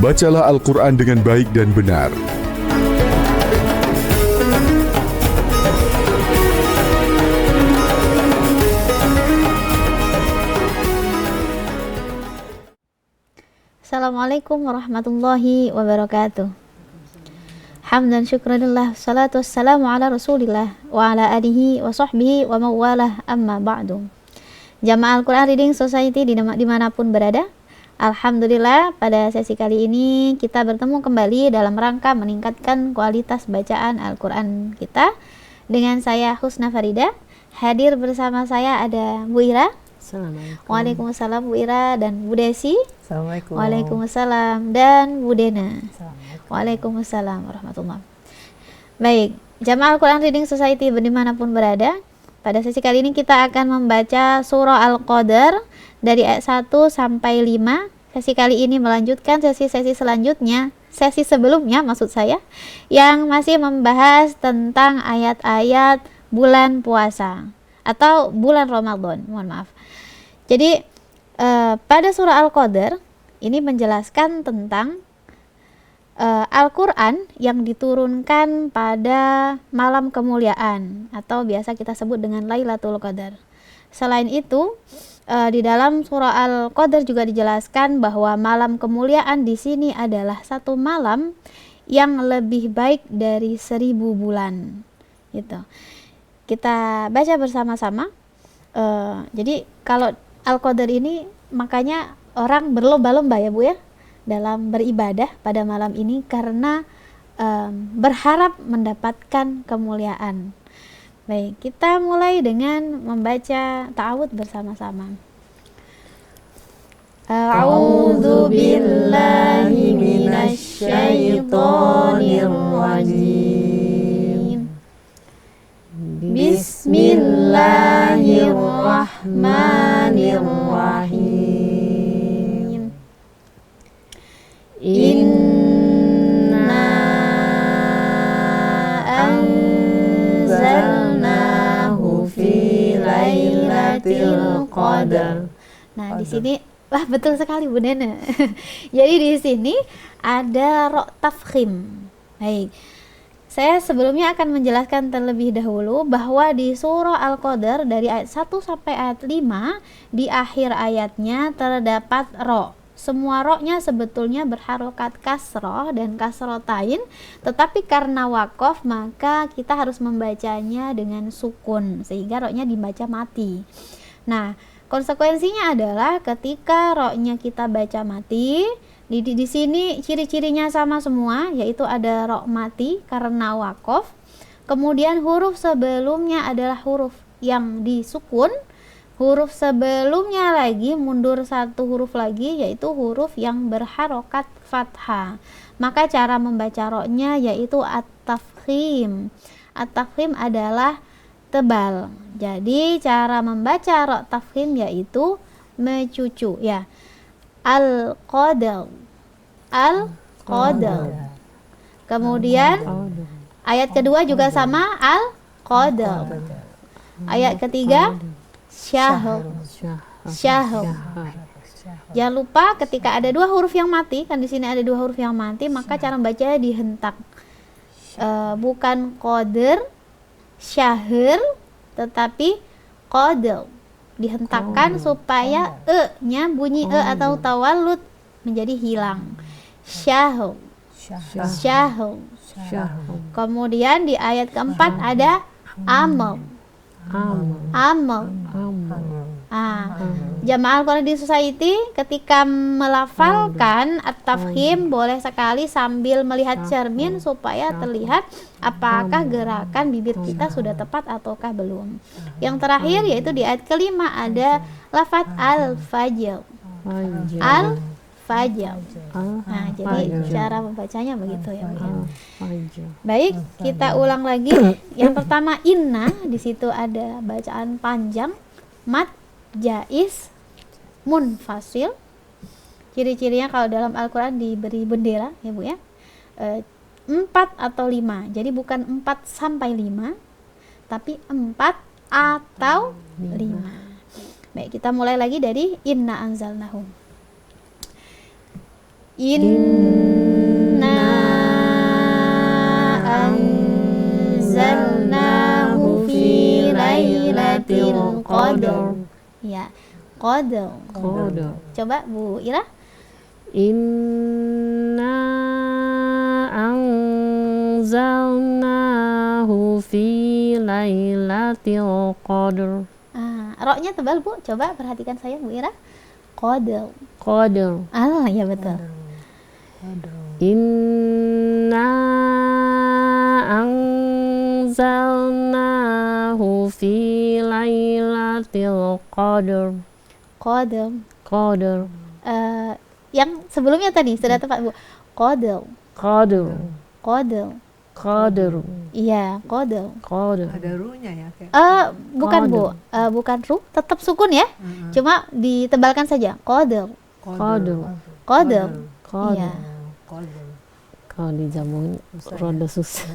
Bacalah Al-Quran dengan baik dan benar. Assalamualaikum warahmatullahi wabarakatuh. Hamdan syukranillah, salatu wassalamu ala rasulillah wa ala alihi wa sahbihi wa mawalah, amma ba'du. Jamaah Al-Quran Reading Society dimanapun berada, alhamdulillah pada sesi kali ini kita bertemu kembali dalam rangka meningkatkan kualitas bacaan Al-Quran kita dengan saya Husna Farida. Hadir bersama saya ada Bu Ira. Assalamualaikum. Waalaikumsalam Bu Ira, dan Bu Desi. Assalamualaikum. Waalaikumsalam, dan Bu Dena. Waalaikumsalam warahmatullahi. Baik, jamaah Al-Quran Reading Society dimanapun berada, pada sesi kali ini kita akan membaca surah Al-Qadar dari ayat 1 sampai 5. Sesi kali ini melanjutkan sesi-sesi selanjutnya, sesi sebelumnya maksud saya, yang masih membahas tentang ayat-ayat bulan puasa atau bulan Ramadan, mohon maaf. Jadi pada surah Al-Qadar ini menjelaskan tentang Al-Quran yang diturunkan pada malam kemuliaan atau biasa kita sebut dengan Lailatul Qadar. Selain itu, di dalam surah Al-Qadar juga dijelaskan bahwa malam kemuliaan di sini adalah satu malam yang lebih baik dari 1000 bulan. Gitu. Kita baca bersama-sama. Jadi kalau Al-Qadar ini makanya orang berlomba-lomba ya Bu ya, dalam beribadah pada malam ini karena berharap mendapatkan kemuliaan. Baik, kita mulai dengan membaca ta'awudz bersama-sama. A'udzu billahi minasy syaithanir rajim. Bismillahirrahmanirrahim. Inna anzalnahu fi lailatul qadar. Nah, di sini betul sekali Bu Nena. Jadi di sini ada ro tafkhim. Baik. Saya sebelumnya akan menjelaskan terlebih dahulu bahwa di surah Al-Qadar dari ayat 1 sampai ayat 5 di akhir ayatnya terdapat ro. Semua ro-nya sebetulnya berharokat kasroh dan kasrotain, tetapi karena wakof maka kita harus membacanya dengan sukun sehingga ro-nya dibaca mati. Nah, konsekuensinya adalah ketika ro-nya kita baca mati, di sini ciri-cirinya sama semua, yaitu ada ro mati karena wakof. Kemudian huruf sebelumnya adalah huruf yang disukun. Huruf sebelumnya lagi mundur satu huruf lagi, yaitu huruf yang berharokat fathah. Maka cara membaca ro-nya yaitu at-tafkhim. At-tafkhim adalah tebal. Jadi cara membaca ro tafkhim yaitu mencucu ya. Al-Qadar. Al-Qadar. Kemudian ayat kedua juga sama Al-Qadar. Ayat ketiga Syahr. Syahr. Jangan lupa ketika ada dua huruf yang mati, kan di sini ada dua huruf yang mati, maka cara membacanya dihentak. Bukan qadar, syahr, tetapi qadar. Dihentakkan supaya e-nya bunyi e atau tawallud menjadi hilang. Syahr. Syahr. Kemudian di ayat keempat ada amal. Amal. Jamaah Al-Quran Reading Society ketika melafalkan at-tafkhim boleh sekali sambil melihat cermin supaya terlihat apakah gerakan bibir kita sudah tepat ataukah belum. Yang terakhir yaitu di ayat kelima ada lafaz al-fajr. Al-fajr. Nah, jadi cara membacanya begitu ya. Baik, kita ulang lagi. Yang pertama inna, di situ ada bacaan panjang, mat, jaiz, munfasil. Ciri-cirinya kalau dalam Al-Quran diberi bendera ya Bu ya, 4 atau 5. Jadi bukan 4 sampai 5, tapi 4 atau 5. Baik, kita mulai lagi dari inna anzalnahu. Inna anzalnahu fi lailatul qadr. Ya, qadr. Coba Bu Ira. Inna anzalnahu fi lailatul qadr. Roknya tebal Bu, coba perhatikan saya Bu Ira. Qadr. Ya betul. Inna anzalnahu fi lailatul qadr. Qadr. Yang sebelumnya tadi sudah tepat Bu. Qadr. Iya, qadr. Ada runya ya kayak. Bukan Bu, bukan ru, tetap sukun ya. Cuma ditebalkan saja. Qadr. Iya. Kalau dijamuin rada susah.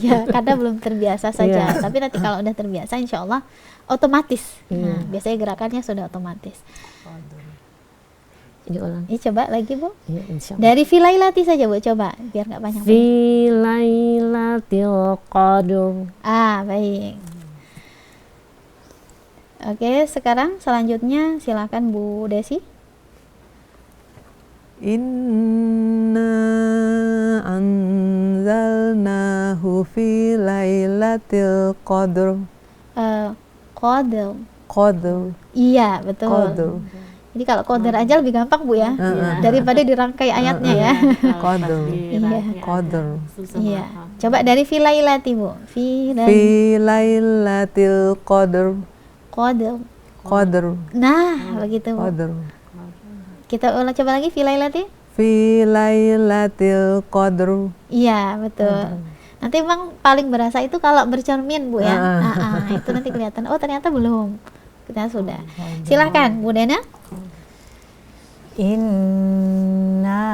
Iya, karena belum terbiasa saja. Tapi nanti kalau udah terbiasa, insya Allah otomatis. Nah, biasanya gerakannya sudah otomatis. Diulang. Coba lagi Bu. Ya, insya Allah. Dari filailati saja Bu, coba biar nggak banyak. Fi lailatul qadr. Baik. Oke, sekarang selanjutnya silakan Bu Desi. Inna anzalnahu fi lailatul qadr. Qadr. Iya, betul. Jadi kalau qadar aja lebih gampang Bu ya, daripada dirangkai ayatnya ya. Qadr. Iya. Coba dari filailati Bu. Fi lailatul qadr. Nah, begitu Bu. Kita ulang coba lagi filailati. Fi lailatul qadr. Iya, betul. Nanti Bang paling berasa itu kalau bercermin Bu ya. Itu nanti kelihatan. Oh, ternyata belum. Kita sudah. Silahkan Bu Dena. Inna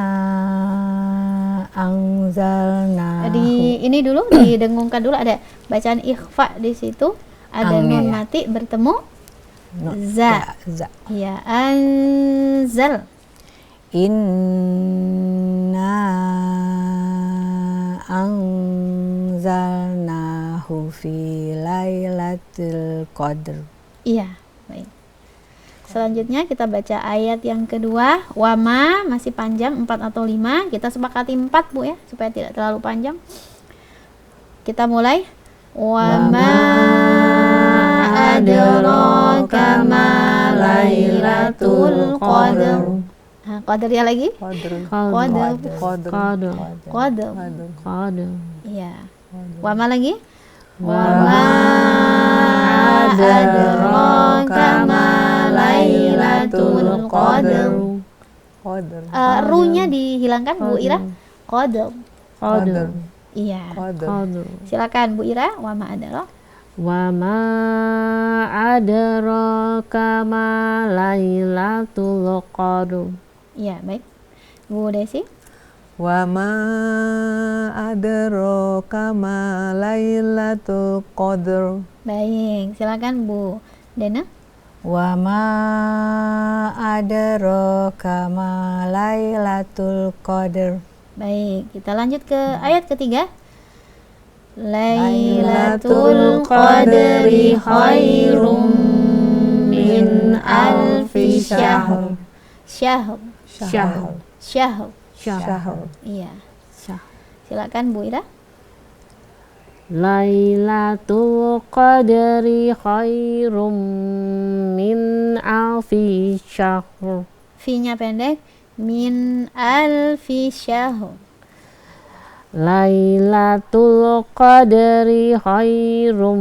anzalnahu. Ini dulu didengungkan dulu, ada bacaan ikhfa di situ. Ada nun mati bertemu za. Ya, anzal. Inna anzalnahu fi lailatul qadr. Iya, baik. Selanjutnya kita baca ayat yang kedua. Wama masih panjang 4 atau 5. Kita sepakati 4 Bu ya, supaya tidak terlalu panjang. Kita mulai. Wama adraka ma lailatul qadr. Qadr ya lagi? Qadr. Iya. Wama lagi? Wama adraka ma lailatul qadr. Ru-nya dihilangkan Bu Ira. Qadr. Iya. Silakan Bu Ira. Wama adraka. Wama adraka ma lailatul qadr. Iya, baik. Bu Desi. Wa ma adraka ma lailatul qadr. Baik, silakan Bu Dena. Wa ma adraka ma lailatul qadr. Baik, kita lanjut ke ayat ketiga. Lailatul qadri khairum min alfi syahr. Syahr. Iya. Silakan Bu Ira. Lailatul qadri khairum min alfi syahr. Fi-nya pendek. Min alfi syahr. Lailatul qadri khairum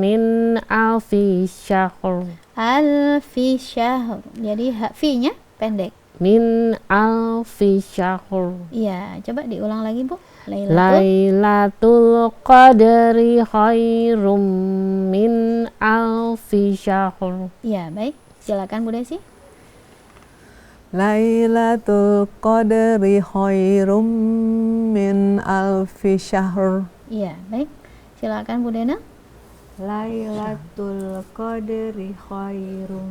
min alfi syahr. Alfi syahr. Jadi fi-nya pendek. Min alfi syahr. Iya, coba diulang lagi Bu. Lailatul qadri khairum min alfi syahr. Iya, baik. Silakan Bu Desi. Lailatul qadri khairum min alfi syahr. Iya, baik. Silakan Bu Dena. Lailatul qadri khairum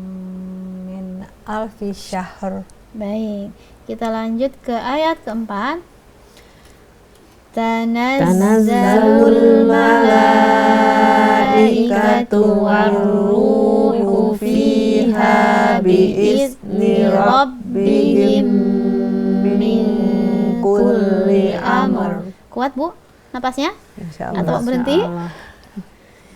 min alfi syahr. Baik, kita lanjut ke ayat keempat. Tanazzalul malaikatu warruhu fiha biizni rabbihim min kulli amr. Kuat Bu napasnya? Insya Allah. Atau berhenti?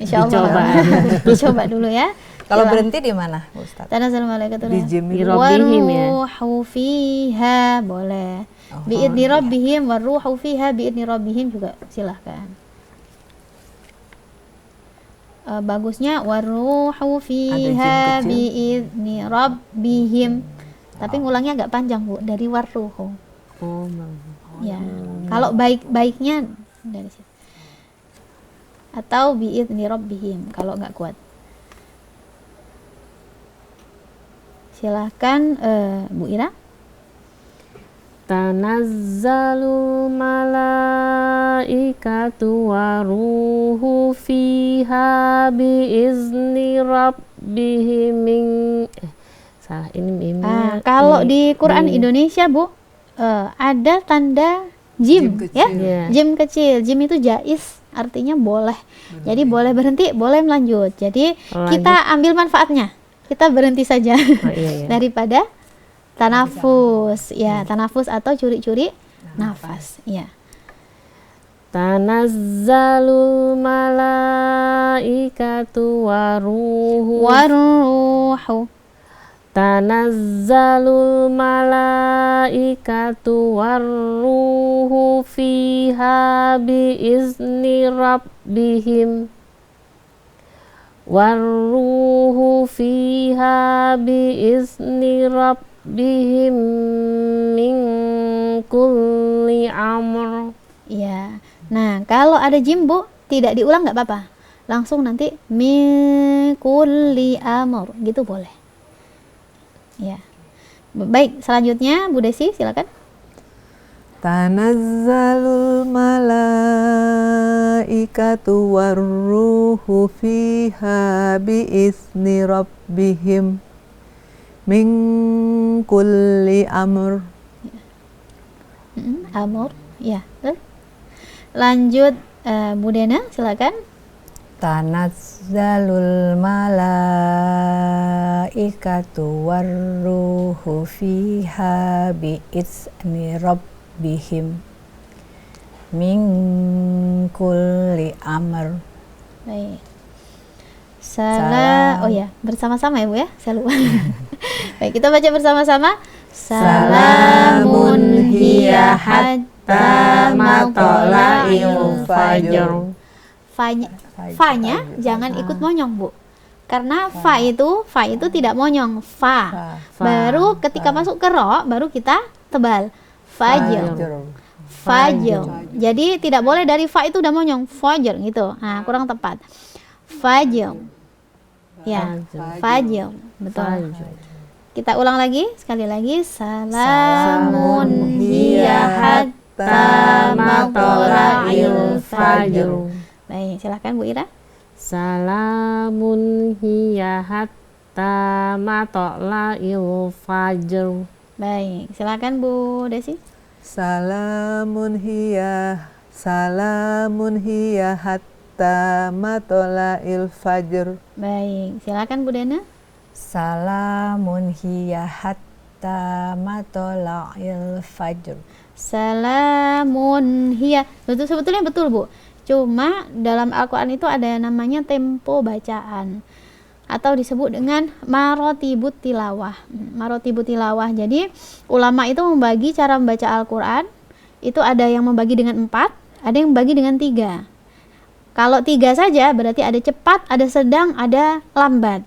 Insya Allah. Dicoba. Dicoba dulu ya. Kalau Silakan. berhenti di mana, Ustaz? Tanazzalul malaikatu Di jim Di itu. Rabbihim ya. Waruhu fiha boleh. Biidni rabbihim waruhu fiha biidni rabbihim juga silahkan. Bagusnya waruhu fiha kecil. biidni rabbihim. Tapi ngulangnya agak panjang Bu, dari waruhu. Oh, Ya. Kalau baik-baiknya dari situ. Atau biidni rabbihim kalau nggak kuat. Silahkan Bu Ira. Tanazzalul malaikatu waruhu fiha biizni rabbihim min salah ini mimnya. Kalau di Quran Indonesia Bu, ada tanda jim, Jim ya, kecil. Iya. jim kecil. Jim itu jais, artinya boleh. Jadi boleh berhenti, boleh melanjut. Jadi Lanjut. kita ambil manfaatnya. Kita berhenti saja Oh, iya, iya. daripada tanafus, ya, tanafus atau curi-curi nafas, ya. Tanazzalul malaikatu waruhu Waruhu. Tanazzalul malaikatu warruhu fiha biizni rabbihim warruhu fiha biizni rabbihim min kulli amr. Ya. Nah, kalau ada jim Bu, tidak diulang nggak apa-apa. Langsung nanti min kulli amr, gitu boleh. Ya. Baik, selanjutnya Bu Desi silakan. Tanazzalul malaikatu warruhu fiha biizni rabbihim min kulli amr. Amr, ya. Lanjut Bu Dena silakan. Tanazzalul malaikatu warruhu fiha biizni rabbihim min kulli amr. Baik. Oh ya, bersama-sama ya Bu ya, saya lupa. Baik, kita baca bersama-sama. Salamun hiya hatta matla'il fajr. Fa-nya jangan ikut monyong Bu, karena fa itu tidak monyong, fa. Baru ketika masuk ke ro baru kita tebal fajr. Jadi tidak boleh dari fa itu udah monyong fajr gitu, nah kurang tepat. Fajr, ya, fajr, betul. Kita ulang lagi, sekali lagi. Salamun hiya hatta matla'il fajr. Baik, silakan Bu Ira. Salamun hiya hatta matla'il fajr. Baik, silakan Bu Desi. Salamun hiya hatta matla'il fajr. Baik, silakan Bu Dena. Salamun hiya hatta matla'il fajr. Salamun hiya. Sebetulnya betul Bu. Cuma dalam Al-Quran itu ada yang namanya tempo bacaan atau disebut dengan marotibut tilawah. Marotibut tilawah. Jadi ulama itu membagi cara membaca Al-Quran. Itu ada yang membagi dengan 4, ada yang membagi dengan 3. Kalau 3 saja berarti ada cepat, ada sedang, ada lambat.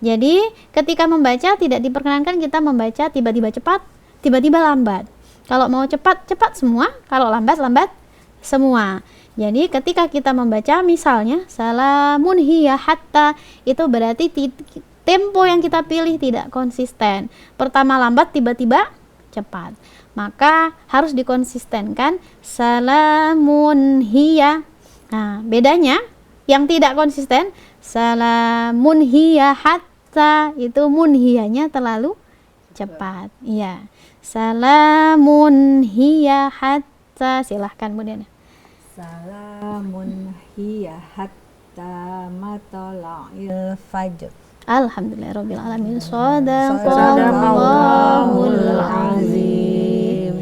Jadi ketika membaca tidak diperkenankan kita membaca tiba-tiba cepat, tiba-tiba lambat. Kalau mau cepat, cepat semua. Kalau lambat, lambat semua. Jadi ketika kita membaca misalnya salamun hiya hatta, itu berarti tempo yang kita pilih tidak konsisten. Pertama lambat, tiba-tiba cepat. Maka harus dikonsistenkan salamun hiya. Nah, bedanya yang tidak konsisten salamun hiya hatta, itu mun hiyanya terlalu cepat. Iya. Salamun hiya hatta, silahkan Bu Dena. Salamun hiya hatta matla'il fajr. Alhamdulillahirabbil alamin. Shadaqallahul azim.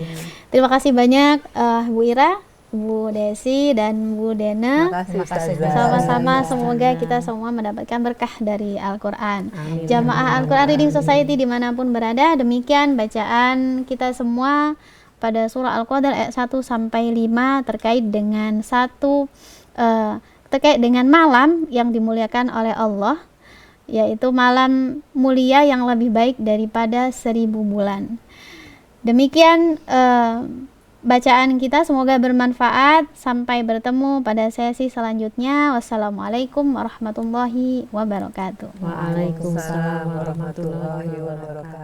Terima kasih banyak Bu Ira, Bu Desi dan Bu Dena. Terima kasih. Sama-sama, semoga kita semua mendapatkan berkah dari Al-Quran. Jamaah Al-Quran Reading Society dimanapun berada, demikian bacaan kita semua pada surah Al-Qadar ayat 1 sampai 5 terkait dengan terkait dengan malam yang dimuliakan oleh Allah, yaitu malam mulia yang lebih baik daripada 1000 bulan. Demikian bacaan kita, semoga bermanfaat. Sampai bertemu pada sesi selanjutnya. Wassalamualaikum warahmatullahi wabarakatuh. Waalaikumsalam warahmatullahi wabarakatuh.